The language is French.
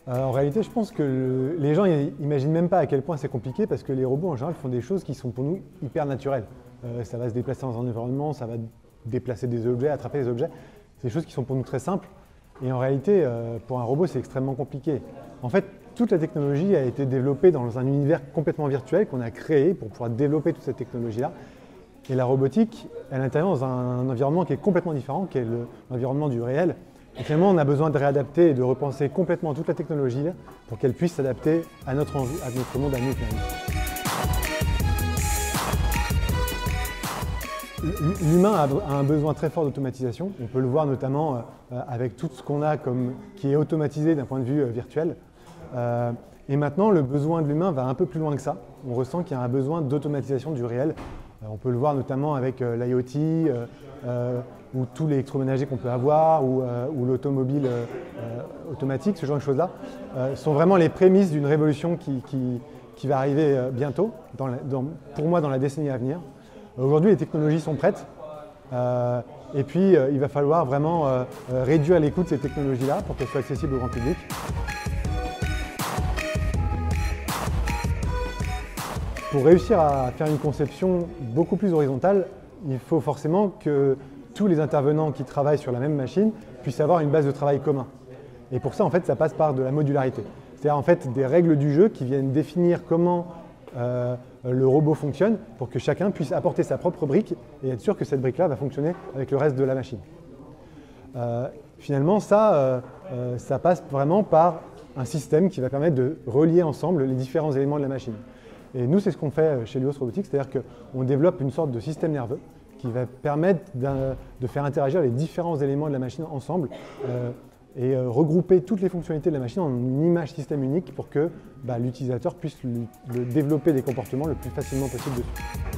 En réalité, je pense que les gens n'imaginent même pas à quel point c'est compliqué parce que les robots en général font des choses qui sont pour nous hyper naturelles. Ça va se déplacer dans un environnement, ça va déplacer des objets, attraper des objets. C'est des choses qui sont pour nous très simples. Et en réalité, pour un robot, c'est extrêmement compliqué. En fait, toute la technologie a été développée dans un univers complètement virtuel qu'on a créé pour pouvoir développer toute cette technologie-là. Et la robotique, elle intervient dans un environnement qui est complètement différent, qui est l'environnement du réel. Et finalement, on a besoin de réadapter et de repenser complètement toute la technologie là, pour qu'elle puisse s'adapter à notre monde, à nous. L'humain a un besoin très fort d'automatisation. On peut le voir notamment avec tout ce qu'on a qui est automatisé d'un point de vue virtuel. Et maintenant, le besoin de l'humain va un peu plus loin que ça. On ressent qu'il y a un besoin d'automatisation du réel. On peut le voir notamment avec l'IoT, ou tout l'électroménager qu'on peut avoir, ou l'automobile automatique, ce genre de choses-là, sont vraiment les prémices d'une révolution qui va arriver bientôt, pour moi dans la décennie à venir. Aujourd'hui, les technologies sont prêtes, et puis il va falloir vraiment réduire les coûts de ces technologies-là pour qu'elles soient accessibles au grand public. Pour réussir à faire une conception beaucoup plus horizontale, il faut forcément que tous les intervenants qui travaillent sur la même machine puissent avoir une base de travail commun. Et pour ça, en fait, ça passe par de la modularité. C'est-à-dire en fait des règles du jeu qui viennent définir comment le robot fonctionne pour que chacun puisse apporter sa propre brique et être sûr que cette brique-là va fonctionner avec le reste de la machine. Finalement, ça passe vraiment par un système qui va permettre de relier ensemble les différents éléments de la machine. Et nous, c'est ce qu'on fait chez Luos Robotics, c'est-à-dire qu'on développe une sorte de système nerveux qui va permettre de faire interagir les différents éléments de la machine ensemble et regrouper toutes les fonctionnalités de la machine en une image système unique pour que l'utilisateur puisse développer des comportements le plus facilement possible dessus.